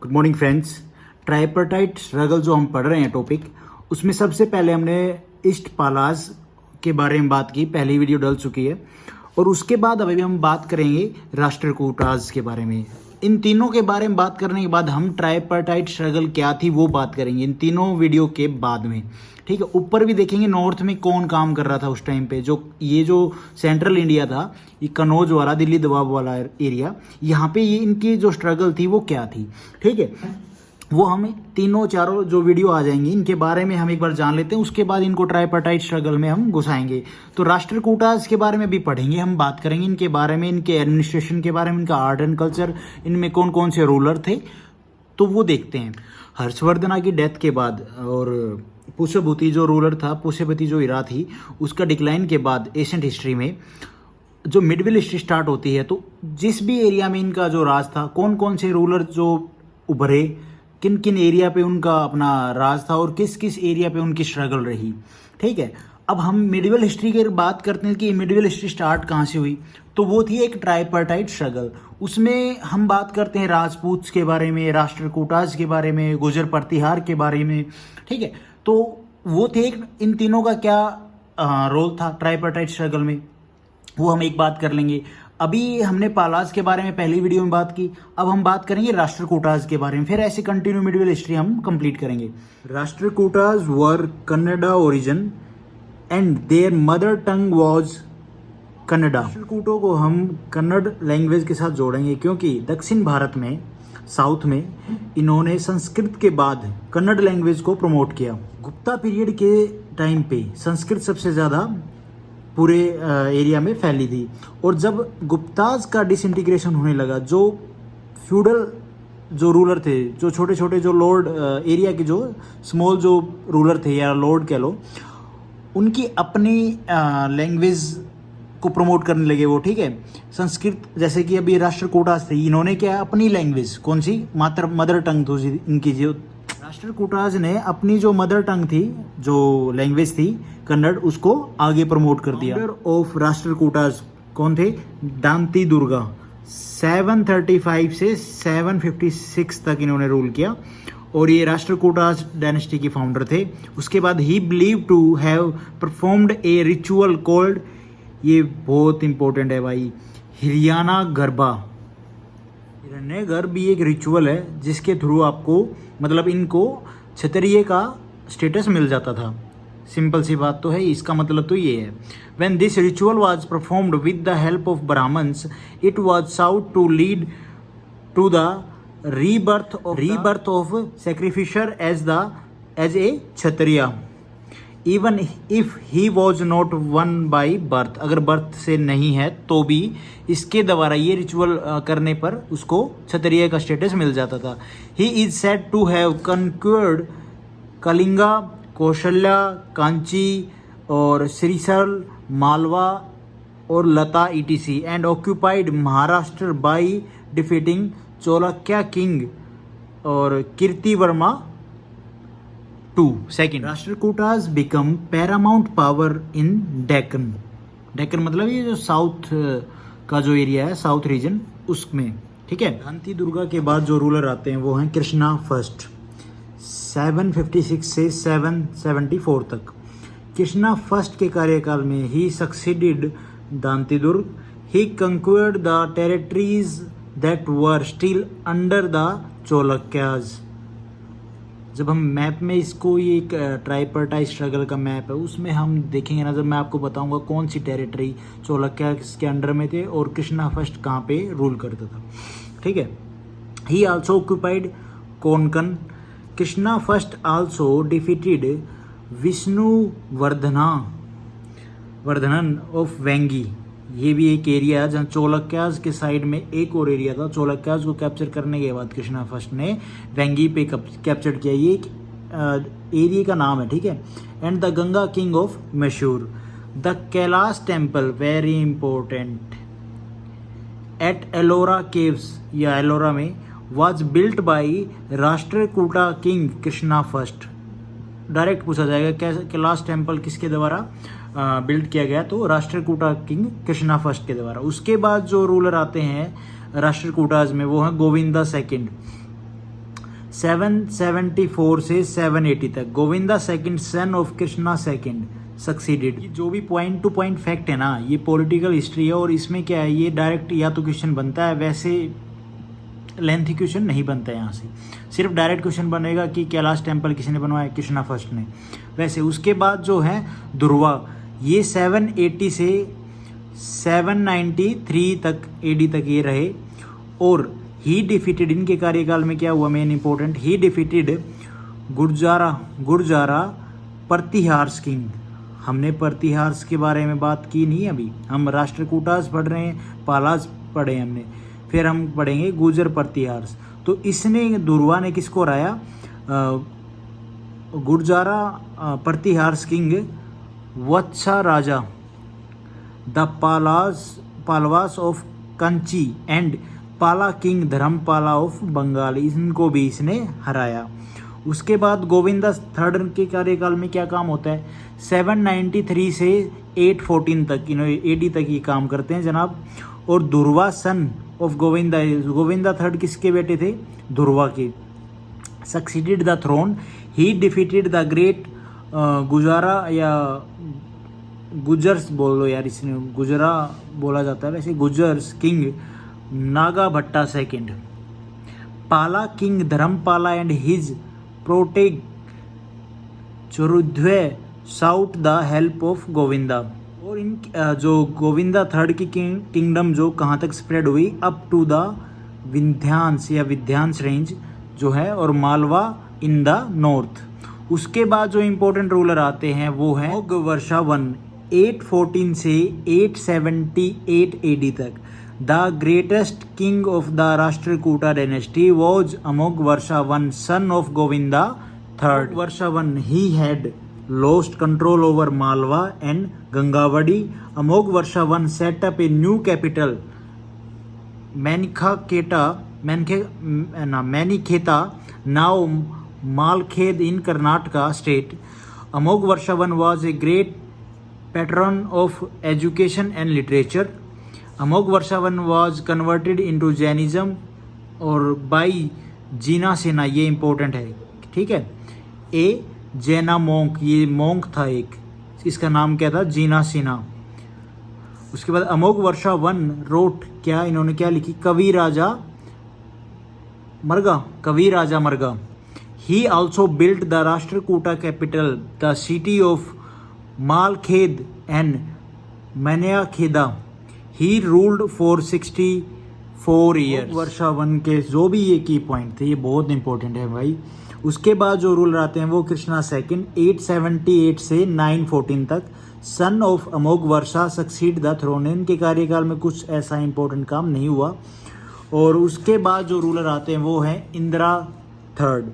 Good morning friends. Tripartite struggle जो हम पढ़ रहे हैं टॉपिक, उसमें सबसे पहले हमने ईस्ट पालाज के बारे में बात की, पहली वीडियो डल चुकी है। और उसके बाद अभी हम बात करेंगे राष्ट्रकूटाज के बारे में। इन तीनों के बारे में बात करने के बाद हम ट्राइपर्टाइट स्ट्रगल क्या थी वो बात करेंगे इन तीनों वीडियो के बाद में, ठीक है। ऊपर भी देखेंगे नॉर्थ में कौन काम कर रहा था उस टाइम पे, जो ये जो सेंट्रल इंडिया था, ये कनौज वाला, दिल्ली दबाव वाला एरिया, यहाँ पे ये इनकी जो स्ट्रगल थी वो क्या थी, ठीक है। वो हम तीनों चारों जो वीडियो आ जाएंगी इनके बारे में हम एक बार जान लेते हैं, उसके बाद इनको ट्राइपर्टाइट स्ट्रगल में हम घुसाएंगे। तो राष्ट्रकूटाज के बारे में भी पढ़ेंगे, हम बात करेंगे इनके बारे में, इनके एडमिनिस्ट्रेशन के बारे में, इनका आर्ट एंड कल्चर, इनमें कौन कौन से रूलर थे, तो वो देखते हैं। हर्षवर्धना की डेथ के बाद और पुष्यभूति जो रूलर था, पुष्यभूति जो इरा थी, उसका डिक्लाइन के बाद एशियंट हिस्ट्री में जो मिडविल हिस्ट्री स्टार्ट होती है, तो जिस भी एरिया में इनका जो राज था, कौन कौन से रूलर जो उभरे, किन किन एरिया पे उनका अपना राज था और किस किस एरिया पे उनकी स्ट्रगल रही, ठीक है। अब हम मिडविल हिस्ट्री की बात करते हैं कि मिडविल हिस्ट्री स्टार्ट कहाँ से हुई, तो वो थी एक ट्राइपर्टाइट स्ट्रगल। उसमें हम बात करते हैं राजपूत के बारे में, राष्ट्रकूटाज के बारे में, गुर्जर प्रतिहार के बारे में, ठीक है। तो वो थे इन तीनों का क्या रोल था ट्राइपर्टाइट स्ट्रगल में, वो हम एक बात कर लेंगे। अभी हमने पालाज के बारे में पहली वीडियो में बात की, अब हम बात करेंगे राष्ट्रकूटाज के बारे में, फिर ऐसे कंटिन्यू मिडविल हिस्ट्री हम कंप्लीट करेंगे। Rashtrakutas were Kannada origin and their mother tongue was Kannada. राष्ट्रकूटों को हम कन्नड़ लैंग्वेज के साथ जोड़ेंगे क्योंकि दक्षिण भारत में, साउथ में, इन्होंने संस्कृत के बाद कन्नड़ लैंग्वेज को प्रमोट किया। गुप्ता पीरियड के टाइम पे संस्कृत सबसे ज़्यादा पूरे एरिया में फैली थी। और जब गुप्ताज का डिसइंटीग्रेशन होने लगा, जो फ्यूडल जो रूलर थे, जो छोटे छोटे जो लॉर्ड एरिया के जो स्मॉल जो रूलर थे या लॉर्ड कह लो, उनकी अपनी लैंग्वेज को प्रमोट करने लगे वो, ठीक है। संस्कृत जैसे कि अभी राष्ट्रकूटाज थे, इन्होंने क्या अपनी लैंग्वेज कौन सी मदर टंग थी इनकी, जो राष्ट्रकूटाज ने अपनी जो मदर टंग थी, जो लैंग्वेज थी कन्नड़, उसको आगे प्रमोट कर दिया। ऑफ राष्ट्रकूटाज कौन थे? दांती दुर्गा। 735 से 756 तक इन्होंने रूल किया और ये राष्ट्रकूटाज डायनेस्टी के फाउंडर थे। उसके बाद he believe to have performed a ritual called, ये बहुत इंपॉर्टेंट है भाई, हिरण्य गर्भा। हिरण्य गर्भ ये एक रिचुअल है जिसके थ्रू आपको, मतलब इनको क्षत्रिय का स्टेटस मिल जाता था। सिंपल सी बात तो है, इसका मतलब तो ये है। When this ritual was performed with the help of Brahmins, it was sought to lead to the rebirth of sacrificer as a Kshatriya, even if he was not one by birth। अगर birth से नहीं है तो भी इसके द्वारा, ये ritual करने पर उसको क्षत्रिय का स्टेटस मिल जाता था। He is said to have conquered Kalinga, Kaushalya, Kanchi और श्रीसल, मालवा और Lata ETC, and occupied Maharashtra by defeating Chalukya king और Kirtivarma II। Rashtrakutas become paramount power in Deccan. Deccan मतलब ये जो साउथ का जो एरिया है, साउथ रीजन, उसमें, ठीक है। दांती दुर्गा के बाद जो रूलर आते हैं वो हैं कृष्णा फर्स्ट, 756 से 774 तक। कृष्णा फर्स्ट के कार्यकाल में ही succeeded Danti Durg. He conquered the territories that were still under the Chalukyas. जब हम मैप में इसको, ये एक ट्राइपर्टाइट स्ट्रगल का मैप है, उसमें हम देखेंगे ना, जब मैं आपको बताऊंगा कौन सी टेरिटरी चोलक्याज के अंडर में थे और कृष्णा फर्स्ट कहाँ पे रूल करता था, ठीक है। He also occupied Konkan. Krishna first also defeated Vishnuvardhanan of Vengi. ये भी एक एरिया है जहाँ चोलक्याज के साइड में एक और एरिया था। चोलक्याज को कैप्चर करने के बाद कृष्णा फर्स्ट ने वेंगी पे कैप्चर किया। ये एक एरिया का नाम है, ठीक है। And the Ganga king of Mysore. The Kailash temple, very important, at Ellora caves या एलोरा में, was built by Rashtrakuta king Krishna first. Direct पूछा जाएगा कैलाश टेम्पल किसके द्वारा बिल्ड किया गया, तो राष्ट्रकूटा किंग कृष्णा फर्स्ट के द्वारा। उसके बाद जो रूलर आते हैं राष्ट्रकूटाज में वो हैं गोविंदा सेकंड। 774 से 780 तक। Govinda second son of Krishna second succeeded. जो भी पॉइंट टू पॉइंट फैक्ट है ना, ये पॉलिटिकल हिस्ट्री है और इसमें क्या है, ये डायरेक्ट या तो क्वेश्चन बनता है, वैसे लेंथी क्वेश्चन नहीं बनता है यहाँ से, सिर्फ डायरेक्ट क्वेश्चन बनेगा कि कैलाश टेम्पल किसने बनवाया, कृष्णा फर्स्ट ने। वैसे उसके बाद जो है ध्रुवा, ये 780 से 793 तक एडी तक ये रहे। और ही डिफीटेड, इनके कार्यकाल में क्या हुआ main important, he defeated Gurjara Pratiharas king. हमने प्रतिहार्स के बारे में बात की नहीं अभी, हम राष्ट्रकूटास पढ़ रहे हैं, पालास पढ़े हमने, फिर हम पढ़ेंगे गुर्जर प्रतिहार्स। तो इसने ध्रुवा ने किसको हराया, Gurjara Pratiharas king Vatsa Raja the Pallavas of Kanchi and Pala king Dharmapala of Bengal, इनको भी इसने हराया। उसके बाद गोविंदा थर्ड के कार्यकाल में क्या काम होता है, 793 से 814 तक एडी तक ये काम करते हैं जनाब। और Dhruva son of Govinda third किसके बेटे थे, ध्रुवा के। Succeeded the throne, he defeated the great Gurjara या गुजर्स बोल लो यार, इसने गुजरा बोला जाता है वैसे, गुजर्स king Naga Bhatta second. Pala king Dharmapala and his protege चरुध्वे sought the help of Govinda. और इन जो गोविंदा थर्ड की किंगडम जो कहाँ तक स्प्रेड हुई, अप टू द विंध्यांश या विध्यांश रेंज जो है, और मालवा इन द नॉर्थ। उसके बाद जो इम्पोर्टेंट रूलर आते हैं वो है अमोघ वर्षा वन, 814 से 878 एडी तक। The greatest king of the Rashtrakuta dynasty was Amogh Varsha one, sun of Govinda third. Varsha one, he had lost control over Malwa and Gangavadi. Amogh Varsha I set up a new capital, Manikheta, now Malkhed in Karnataka state. Amogh Varsha I was a great patron of education and literature. Amogh Varsha I was converted into Jainism और by जीना सेना, ये important है, ठीक है। ए जैना monk, ये monk था एक, इसका नाम क्या था, जीना सिन्हा। उसके बाद अमोघ वर्षा वन रोट, क्या इन्होंने क्या लिखी, Kavi Raja Marga. He also built the Rashtrakuta capital, the city of Malkhed and Manyakheda. He ruled for 64 years. Varsha one के जो भी ये की पॉइंट थे, ये बहुत इंपॉर्टेंट है भाई। उसके बाद जो रूलर आते हैं वो कृष्णा सेकंड, 878 से 914 तक, son of Amoghavarsha, succeed the throne. इनके कार्यकाल में कुछ ऐसा इंपॉर्टेंट काम नहीं हुआ। और उसके बाद जो रूलर आते हैं वो हैं इंदिरा थर्ड,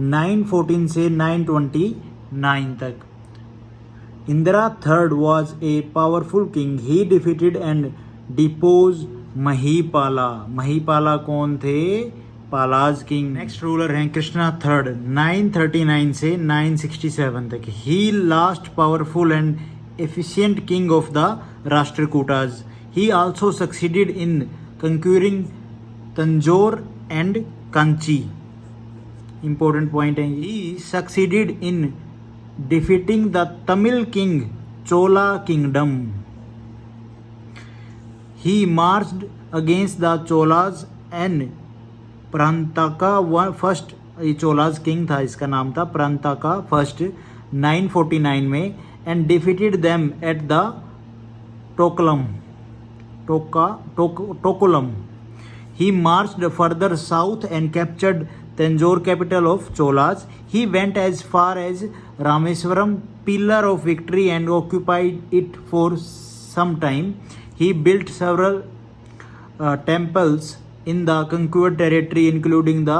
914 से 929 तक। Indra third was a powerful king, he defeated and depose Mahipala. Mahipala कौन थे, पालाज किंग। नेक्स्ट रूलर हैं कृष्णा थर्ड, 939 से 967 तक। He last powerful and efficient king of the Rashtrakutas. He also succeeded in conquering Tanjore and Kanchi. Important point है, he succeeded in defeating the Tamil king Chola kingdom. He marched against the Cholas and Parantaka first, ये Cholas king था, इसका नाम था प्रांताका first, 949 में, and defeated them at the Takkolam. He marched further south and captured Tanjore capital of Cholas. He went as far as Rameswaram, pillar of victory, and occupied it for some time. He built several temples in the conquered territory, including the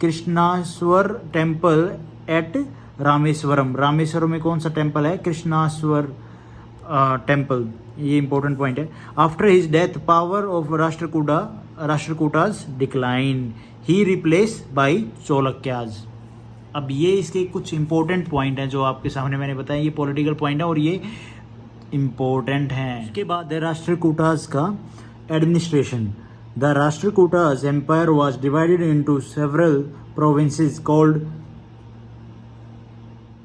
Krishnaswar temple at Rameswaram. Rameswaram में कौन सा temple है, Krishnaswar temple, ये important point है। After his death power of Rashtrakutas decline, he replace by Chalukyas. अब ये इसके कुछ इंपॉर्टेंट पॉइंट हैं जो आपके सामने मैंने बताया, ये पॉलिटिकल पॉइंट है और ये इम्पोर्टेंट हैं। उसके बाद राष्ट्रकूटाज का administration. The Rashtrakutas empire was divided into several provinces called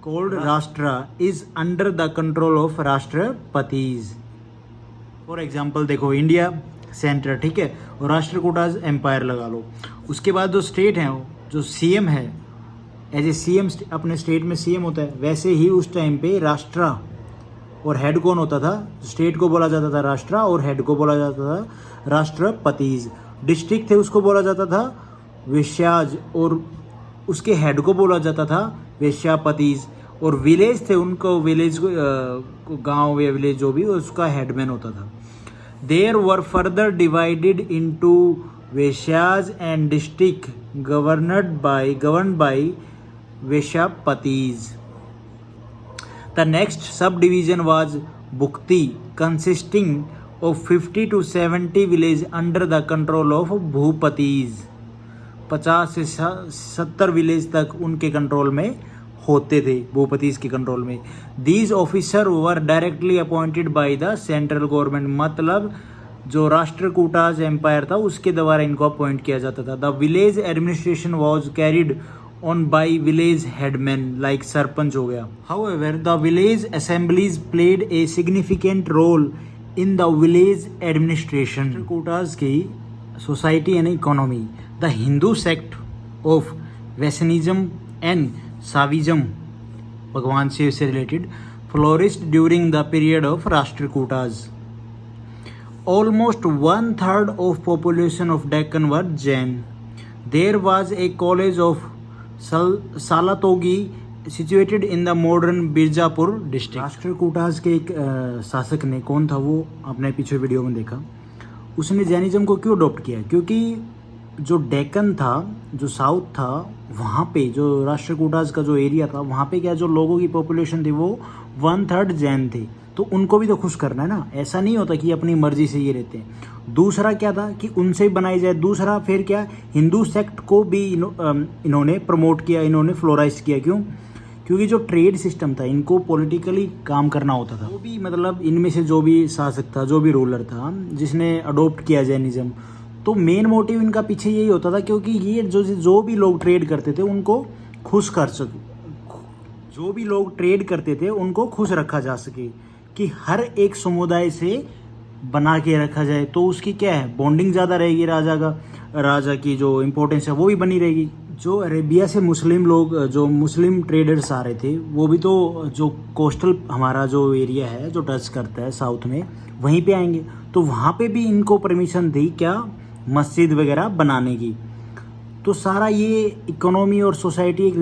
Rashtra is under the control of Rashtrapatis. For example देखो इंडिया सेंटर, ठीक है, और राष्ट्रकूटाज एम्पायर लगा लो। उसके बाद जो स्टेट हैं, जो सीएम है, एज ए सीएम अपने स्टेट में सीएम होता है, वैसे ही उस टाइम पे राष्ट्रा और हेड कौन होता था? स्टेट को बोला जाता था राष्ट्रा और हेड को बोला जाता था राष्ट्रपतिज। डिस्ट्रिक्ट थे उसको बोला जाता था वेश्याज और उसके हेड को बोला जाता था वेश्यापतिज। और विलेज थे उनको विलेज गांव या विलेज जो भी उसका हेडमैन होता था। There were further divided into Vishayas and district governed by Vishayapatis. The next sub division was Bhukti consisting of 50 to 70 village under the control of Bhupatis. 50 से 70 विलेज तक उनके कंट्रोल में होते थे, भूपतिज के कंट्रोल में। These officer were directly appointed by the central government, मतलब जो राष्ट्रकूटाज एम्पायर था उसके द्वारा इनको अपॉइंट किया जाता था। The village administration was carried on by village headman, like sarpanch हो गया। However the village assemblies played a significant role in the village administration. Rashtrakutas की society and economy, the Hindu sect of Vaishnavism and Shaivism, भगवान शिव से related, flourished during the period of Rashtrakutas. Almost 1/3 of population of Deccan were Jain. There was a college of Salatogi situated in the modern Birzapur district. Rashtrakutas के एक शासक ने, कौन था वो आपने पीछे वीडियो में देखा, उसने जैनिज्म को क्यों अडॉप्ट किया? क्योंकि जो डेक्कन था, जो साउथ था, वहाँ पे जो राष्ट्रकूटाज का जो एरिया था वहाँ पे क्या जो लोगों की पॉपुलेशन थी वो 1/3 जैन थे। तो उनको भी तो खुश करना है ना, ऐसा नहीं होता कि अपनी मर्जी से ये रहते हैं। दूसरा क्या था कि उनसे बनाई जाए। दूसरा फिर क्या, हिंदू सेक्ट को भी इन्होंने प्रमोट किया, इन्होंने फ्लोराइज किया। क्यों? क्योंकि जो ट्रेड सिस्टम था, इनको पॉलिटिकली काम करना होता था। वो भी मतलब इनमें से जो भी शासक था, जो भी रूलर था जिसने अडोप्ट किया जैनिज्म, तो मेन मोटिव इनका पीछे यही होता था क्योंकि ये जो भी लोग ट्रेड करते थे उनको खुश कर सके, जो भी लोग ट्रेड करते थे उनको खुश रखा जा सके, कि हर एक समुदाय से बना के रखा जाए। तो उसकी क्या है, बॉन्डिंग ज़्यादा रहेगी, राजा की जो इम्पोर्टेंस है वो भी बनी रहेगी। जो अरेबिया से मुस्लिम लोग, जो मुस्लिम ट्रेडर्स आ रहे थे, वो भी तो जो कोस्टल हमारा जो एरिया है जो टच करता है साउथ में, वहीं पे आएंगे। तो वहाँ पे भी इनको परमिशन थी क्या, मस्जिद वगैरह बनाने की। तो सारा ये इकोनॉमी और सोसाइटी एक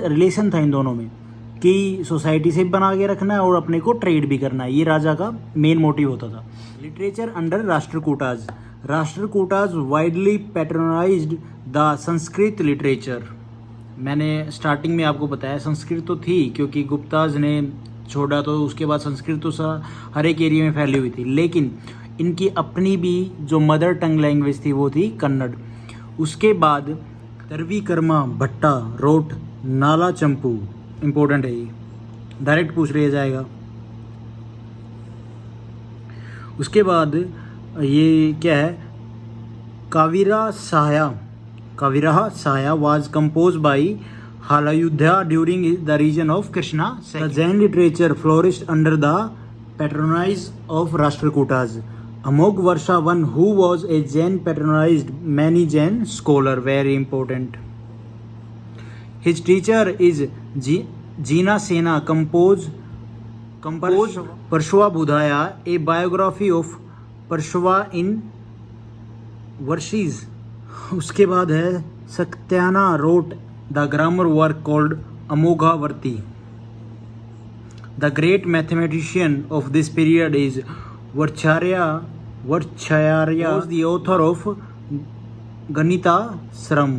रिलेशन था इन दोनों में, कि सोसाइटी से बना के रखना है और अपने को ट्रेड भी करना है। ये राजा का मेन मोटिव होता था। Literature under Rashtrakutas, Rashtrakutas widely patronized the Sanskrit literature. मैंने स्टार्टिंग में आपको बताया संस्कृत तो थी, क्योंकि गुप्ताज ने छोड़ा तो उसके बाद संस्कृत तो हर एक एरिया में फैली हुई थी, लेकिन इनकी अपनी भी जो मदर टंग लैंग्वेज थी वो थी कन्नड़। उसके बाद तरविकर्मा भट्टा रोट नाला चंपू, इंपॉर्टेंट है ये, डायरेक्ट पूछ लिया जाएगा। उसके बाद ये क्या है, Kavirahasya was compose by Halayudha during the reason of Krishna. The Jain literature flourished under the patronage of Rashtrakutas. Amog Varsha one who was a Jain patronized many Jain scholar, very important. His teacher is Jina Sena composed Parshva Budhaya, a biography of Parshva in verses. उसके बाद है सक्त्याना wrote the grammar work called Amoghavarti. The great mathematician of this period is Varcharya was the author of Ganitashram.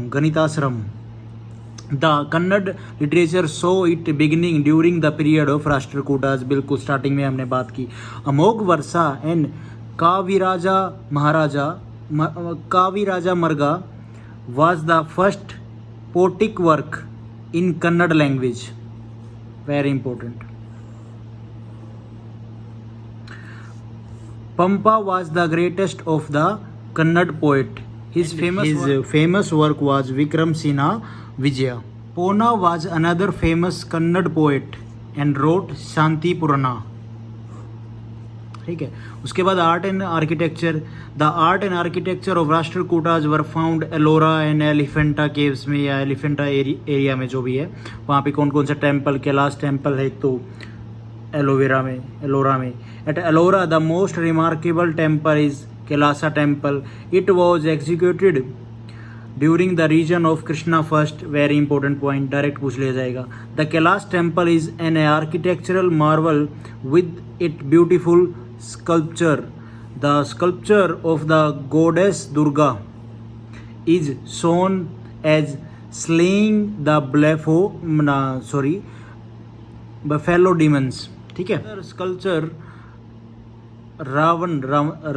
The Kannada literature saw it beginning during the period of Rashtrakutas. बिल्कुल starting में हमने बात की. अमोघ वर्षा and Kaviraja Marga was the first poetic work in Kannada language. Very important. Pampa was the greatest of the Kannada poet. His famous work was Vikram Sinha Vijaya. Pona was another famous Kannada poet and wrote Shanti Purana. ठीक है. उसके बाद art and architecture. The art and architecture of Rashtrakutas were found Ellora and Elephanta caves में या Elephanta area में जो भी है वहाँ पे कौन कौन सा टेम्पल. कैलाश टेम्पल है तो एलोरा में. At Ellora the most remarkable temple is Kailasa temple. It was executed during the reason of Krishna first. Very important point, direct पूछ लिया जाएगा. The Kailash temple is an architectural marvel with it beautiful sculpture. The sculpture of the goddess Durga is shown as slaying the buffalo demons. ठीक है. Sculpture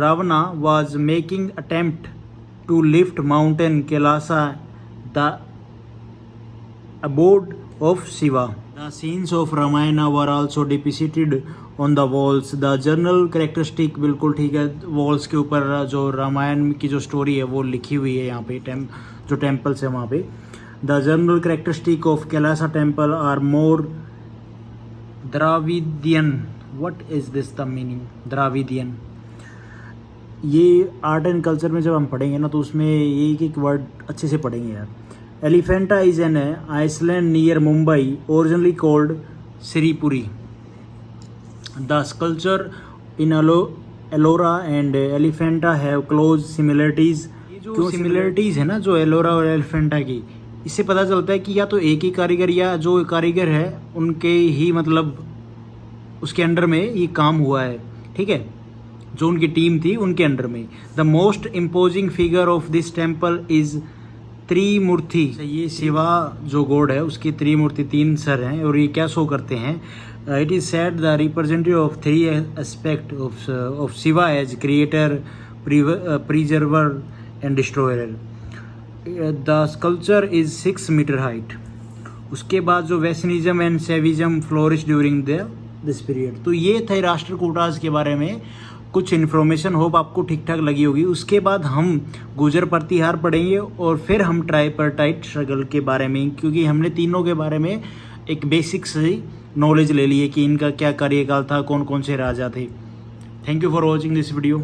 Ravana was making attempt to lift mountain Kailasa, the abode of Shiva. The scenes of Ramayana were also depicted on the walls. The general characteristic बिल्कुल ठीक है. Walls के ऊपर जो रामायण की जो स्टोरी है वो लिखी हुई है यहाँ पे जो टेम्पल्स है वहाँ पे. The general characteristic of Kailasa temple are more Dravidian. What is this the meaning Dravidian? ये आर्ट एंड कल्चर में जब हम पढ़ेंगे ना तो उसमें ये एक वर्ड अच्छे से पढ़ेंगे यार. Elephanta is an island near Mumbai, originally called Siripuri. The sculpture in Ellora and Elephanta have close similarities. जो similarities है ना जो एलोरा और एलिफेंटा की, इससे पता चलता है कि या तो एक ही कारीगर या जो कारीगर है उनके ही मतलब उसके अंडर में ये काम हुआ है. ठीक है, जो उनकी टीम थी उनके अंडर में. The most imposing figure of this temple is Trimurti. ये शिवा जो गॉड है उसकी त्रिमूर्ति, 3 सर हैं और ये क्या शो करते हैं. It is said the representative of 3 aspect of Shiva as creator, preserver and destroyer. The sculpture is 6 metre height. उसके बाद जो Vaishnavism and Shaivism flourish during this period. तो ये थे राष्ट्रकूटाज के बारे में कुछ इन्फॉर्मेशन. होप आपको ठीक ठाक लगी होगी. उसके बाद हम गुजर प्रतिहार पढ़ेंगे और फिर हम ट्राइपर्टाइट स्ट्रगल के बारे में, क्योंकि हमने तीनों के बारे में एक बेसिक से नॉलेज ले ली है कि इनका क्या कार्यकाल था, कौन कौन से राजा थे. Thank you for watching this video.